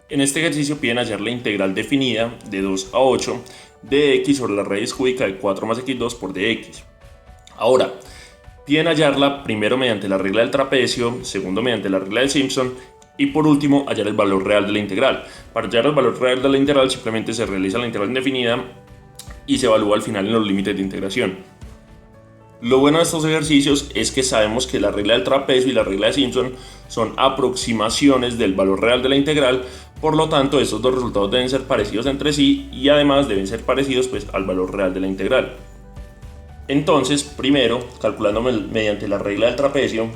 En este ejercicio piden hallar la integral definida de 2 a 8 de x sobre la raíz cúbica de 4 más x2 por dx. Ahora, piden hallarla primero mediante la regla del trapecio, segundo mediante la regla de Simpson y por último hallar el valor real de la integral. Para hallar el valor real de la integral simplemente se realiza la integral indefinida y se evalúa al final en los límites de integración. Lo bueno de estos ejercicios es que sabemos que la regla del trapecio y la regla de Simpson son aproximaciones del valor real de la integral, por lo tanto estos dos resultados deben ser parecidos entre sí y además deben ser parecidos al valor real de la integral. Entonces, primero, calculando mediante la regla del trapecio,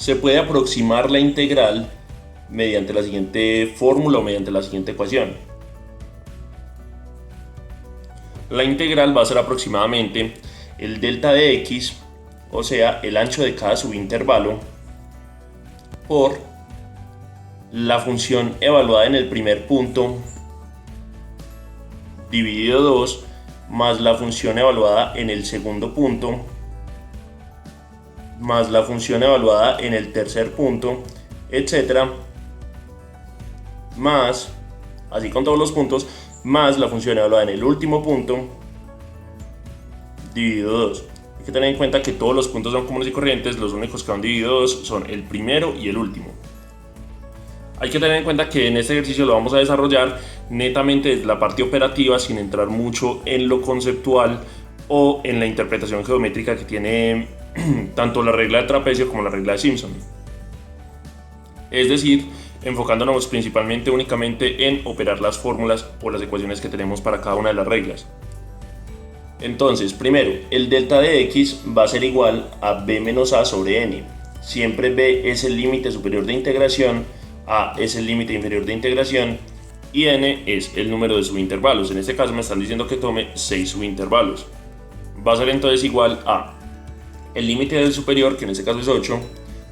se puede aproximar la integral mediante la siguiente fórmula o mediante la siguiente ecuación. La integral va a ser aproximadamente el delta de x, o sea, el ancho de cada subintervalo, por la función evaluada en el primer punto dividido 2 más la función evaluada en el segundo punto más la función evaluada en el tercer punto, etc. Más, así con todos los puntos, más la función evaluada en el último punto dividido 2. Hay que tener en cuenta que todos los puntos son comunes y corrientes, los únicos que van divididos son el primero y el último. Hay que tener en cuenta que en este ejercicio lo vamos a desarrollar netamente desde la parte operativa sin entrar mucho en lo conceptual o en la interpretación geométrica que tiene tanto la regla de trapecio como la regla de Simpson. Es decir, enfocándonos principalmente únicamente en operar las fórmulas o las ecuaciones que tenemos para cada una de las reglas. Entonces, primero, el delta de x va a ser igual a b menos a sobre n. Siempre b es el límite superior de integración, a es el límite inferior de integración y n es el número de subintervalos. En este caso me están diciendo que tome 6 subintervalos. Va a ser entonces igual a el límite del superior, que en este caso es 8,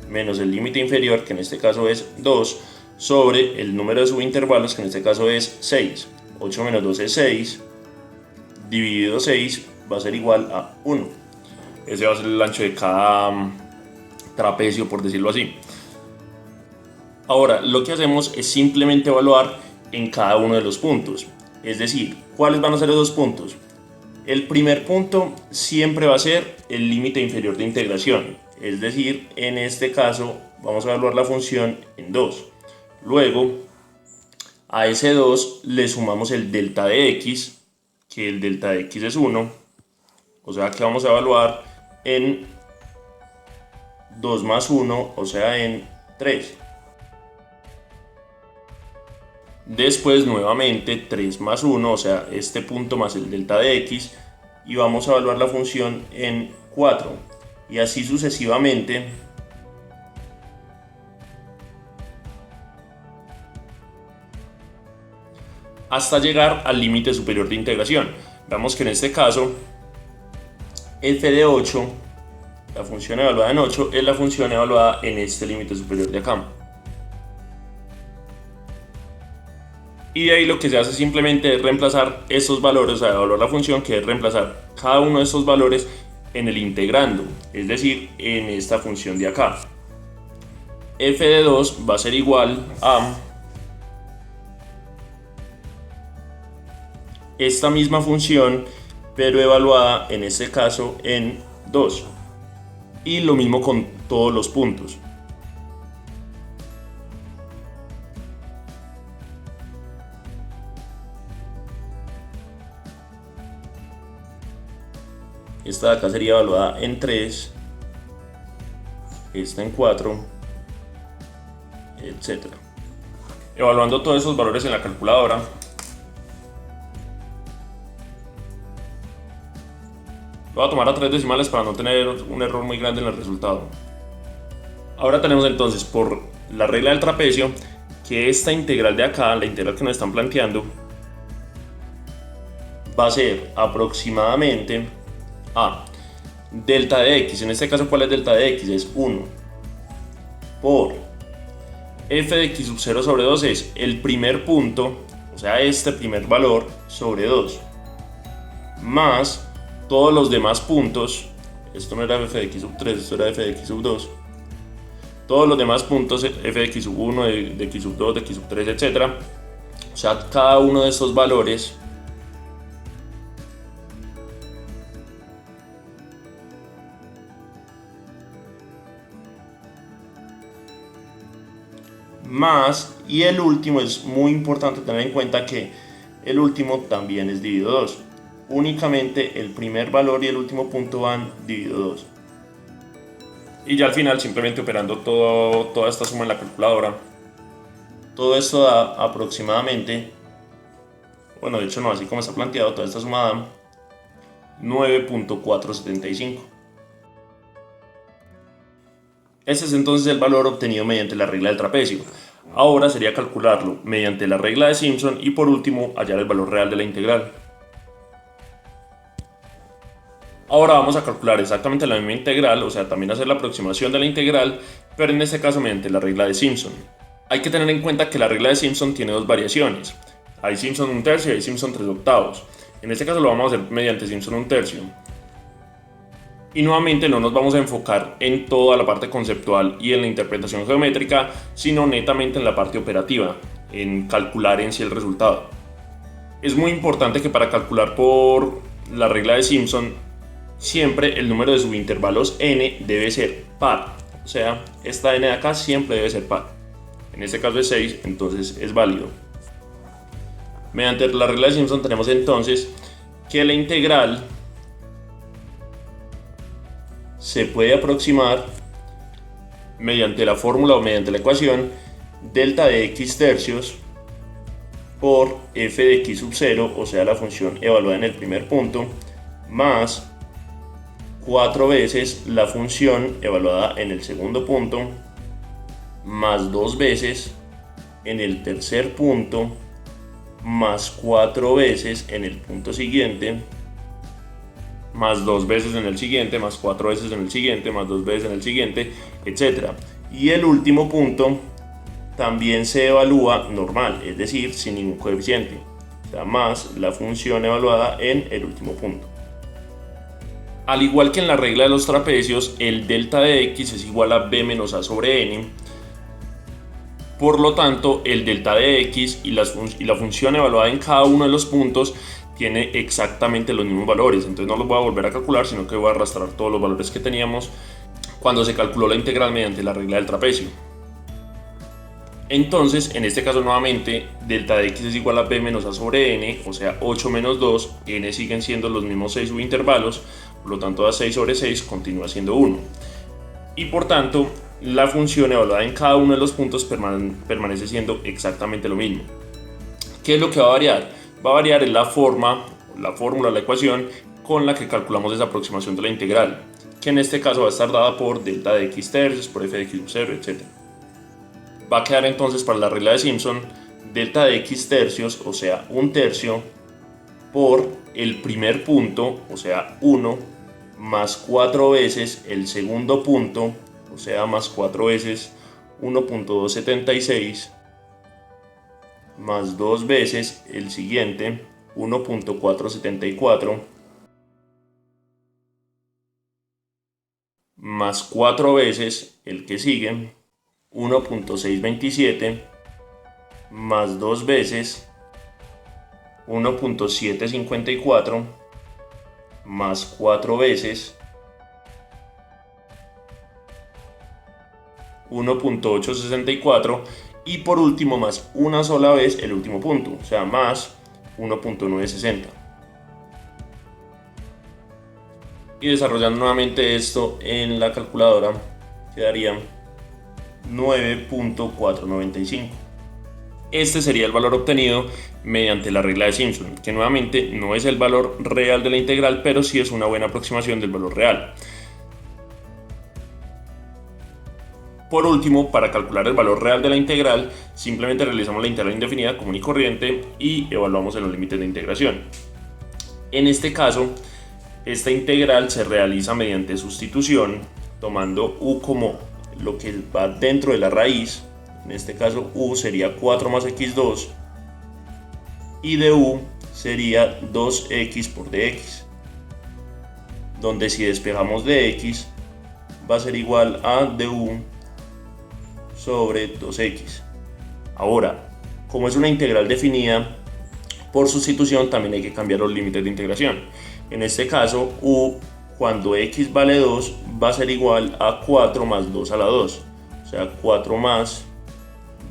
menos el límite inferior, que en este caso es 2, sobre el número de subintervalos, que en este caso es 6. 8 menos 2 es 6, dividido 6 va a ser igual a 1. Ese va a ser el ancho de cada trapecio, por decirlo así. Ahora, lo que hacemos es simplemente evaluar en cada uno de los puntos. Es decir, ¿cuáles van a ser esos puntos? El primer punto siempre va a ser el límite inferior de integración. Es decir, en este caso vamos a evaluar la función en 2. Luego, a ese 2 le sumamos el delta de x, que el delta de x es 1. O sea que vamos a evaluar en 2 más 1, o sea en 3. Después nuevamente 3 más 1, o sea este punto más el delta de x, y vamos a evaluar la función en 4. Y así sucesivamente hasta llegar al límite superior de integración. Vemos que en este caso f de 8, la función evaluada en 8, es la función evaluada en este límite superior de acá. Y de ahí lo que se hace simplemente es reemplazar estos valores, o sea, evaluar la función, que es reemplazar cada uno de estos valores en el integrando, es decir, en esta función de acá. F de 2 va a ser igual a esta misma función, pero evaluada en este caso en 2. Y lo mismo con todos los puntos. Esta de acá sería evaluada en 3, esta en 4, etc. Evaluando todos esos valores en la calculadora, voy a tomar a 3 decimales para no tener un error muy grande en el resultado. Ahora tenemos entonces por la regla del trapecio que esta integral de acá, la integral que nos están planteando, va a ser aproximadamente a delta de x. En este caso, ¿cuál es delta de x? Es 1 por f de x sub 0 sobre 2 es el primer punto, o sea este primer valor, sobre 2, más todos los demás puntos. Esto no era f de x sub 3, esto era f de x sub 2, todos los demás puntos, f de x sub 1, de x sub 2, de x sub 3, etc. O sea, cada uno de estos valores más, y el último es muy importante tener en cuenta que el último también es dividido 2. Únicamente el primer valor y el último punto van dividido 2. Y ya al final, simplemente operando toda esta suma en la calculadora, todo esto da aproximadamente, bueno, de hecho no, así como está planteado, toda esta suma da 9.475. Ese es entonces el valor obtenido mediante la regla del trapecio. Ahora sería calcularlo mediante la regla de Simpson y por último hallar el valor real de la integral. Ahora vamos a calcular exactamente la misma integral, o sea, también hacer la aproximación de la integral, pero en este caso mediante la regla de Simpson. Hay que tener en cuenta que la regla de Simpson tiene dos variaciones. Hay Simpson 1/3 y hay Simpson 3/8. En este caso lo vamos a hacer mediante Simpson 1/3. Y nuevamente no nos vamos a enfocar en toda la parte conceptual y en la interpretación geométrica, sino netamente en la parte operativa, en calcular en sí el resultado. Es muy importante que para calcular por la regla de Simpson, siempre el número de subintervalos n debe ser par. O sea, esta n de acá siempre debe ser par. En este caso es 6, entonces es válido. Mediante la regla de Simpson tenemos entonces que la integral se puede aproximar mediante la fórmula o mediante la ecuación delta de x tercios por f de x sub 0, o sea la función evaluada en el primer punto, más 4 veces la función evaluada en el segundo punto, más 2 veces en el tercer punto, más 4 veces en el punto siguiente, más 2 veces en el siguiente, más 4 veces en el siguiente, más 2 veces en el siguiente, etc. Y el último punto también se evalúa normal, es decir, sin ningún coeficiente, o sea, más la función evaluada en el último punto. Al igual que en la regla de los trapecios, el delta de x es igual a b menos a sobre n. Por lo tanto, el delta de x y la función evaluada en cada uno de los puntos tiene exactamente los mismos valores. Entonces no los voy a volver a calcular, sino que voy a arrastrar todos los valores que teníamos cuando se calculó la integral mediante la regla del trapecio. Entonces, en este caso nuevamente, delta de x es igual a b menos a sobre n, o sea 8 menos 2, n siguen siendo los mismos 6 subintervalos, por lo tanto a 6 sobre 6 continúa siendo 1. Y por tanto, la función evaluada en cada uno de los puntos permanece siendo exactamente lo mismo. ¿Qué es lo que va a variar? Va a variar en la fórmula, la ecuación con la que calculamos esa aproximación de la integral, que en este caso va a estar dada por delta de x tercios, por f de x sub 0, etc. Va a quedar entonces para la regla de Simpson delta de x tercios, o sea 1/3, por el primer punto, o sea 1, más 4 veces el segundo punto, o sea más 4 veces 1.276, más 2 veces el siguiente, 1.474, más 4 veces el que sigue, 1.627, más 2 veces 1.754, más 4 veces 1.864 y por último más una sola vez el último punto, o sea más 1.960. Y desarrollando nuevamente esto en la calculadora quedaría 9.495. Este sería el valor obtenido mediante la regla de Simpson, que nuevamente no es el valor real de la integral, pero sí es una buena aproximación del valor real. Por último, para calcular el valor real de la integral, simplemente realizamos la integral indefinida común y corriente y evaluamos en los límites de integración. En este caso, esta integral se realiza mediante sustitución, tomando u como lo que va dentro de la raíz. En este caso u sería 4 más x2 y du sería 2x por dx, donde si despejamos dx va a ser igual a du sobre 2x. Ahora, como es una integral definida, por sustitución también hay que cambiar los límites de integración. En este caso, u cuando x vale 2 va a ser igual a 4 más 2 a la 2. O sea, 4 más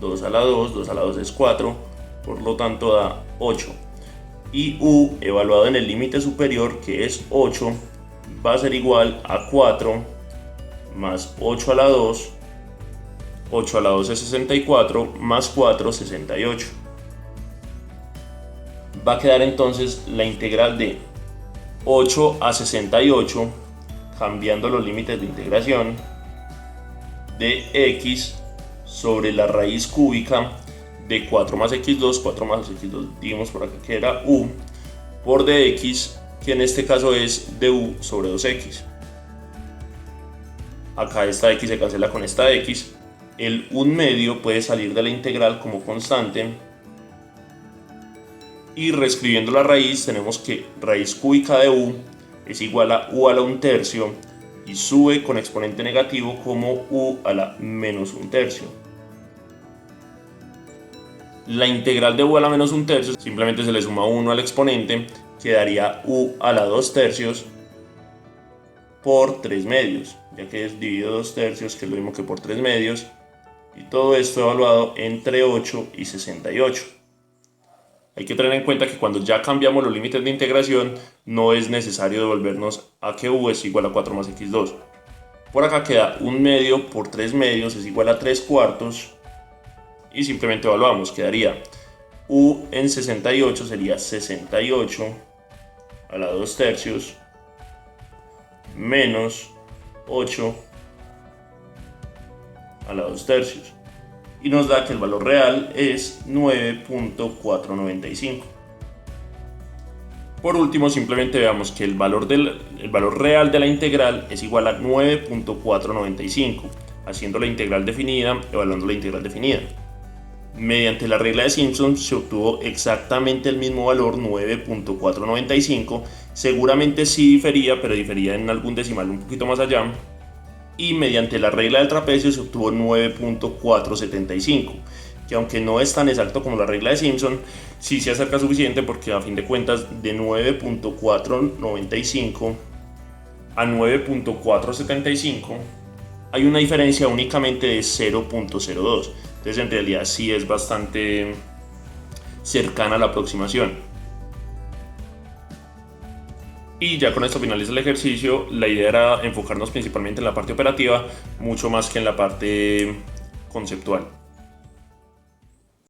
2 a la 2, 2 a la 2 es 4, por lo tanto da 8. Y u evaluado en el límite superior, que es 8, va a ser igual a 4 más 8 a la 2. 8 a la 2 es 64, más 4, 68. Va a quedar entonces la integral de 8 a 68, cambiando los límites de integración, de x sobre la raíz cúbica de 4 más x2, 4 más x2 dimos por acá que era u, por dx, que en este caso es du sobre 2x. Acá esta x se cancela con esta x, el 1/2 puede salir de la integral como constante, y reescribiendo la raíz tenemos que raíz cúbica de u es igual a u a la 1/3 y sube con exponente negativo como u a la menos 1/3. La integral de u a la menos 1/3 simplemente se le suma 1 al exponente, quedaría u a la 2/3 por 3/2, ya que es dividido 2/3, que es lo mismo que por 3/2, y todo esto evaluado entre 8 y 68. Hay que tener en cuenta que cuando ya cambiamos los límites de integración no es necesario devolvernos a que u es igual a 4 más x2. Por acá queda 1/2 por 3/2 es igual a 3/4 y simplemente evaluamos, quedaría u en 68 sería 68 a la 2/3 menos 8 a la 2/3. Y nos da que el valor real es 9.495. Por último, simplemente veamos que el valor real de la integral es igual a 9.495, haciendo la integral definida, evaluando la integral definida. Mediante la regla de Simpson se obtuvo exactamente el mismo valor, 9.495, seguramente sí difería, pero difería en algún decimal un poquito más allá. Y mediante la regla del trapecio se obtuvo 9.475, que aunque no es tan exacto como la regla de Simpson, sí se acerca suficiente porque a fin de cuentas de 9.495 a 9.475 hay una diferencia únicamente de 0.02, entonces en realidad sí es bastante cercana a la aproximación. Y ya con esto finaliza el ejercicio. La idea era enfocarnos principalmente en la parte operativa, mucho más que en la parte conceptual.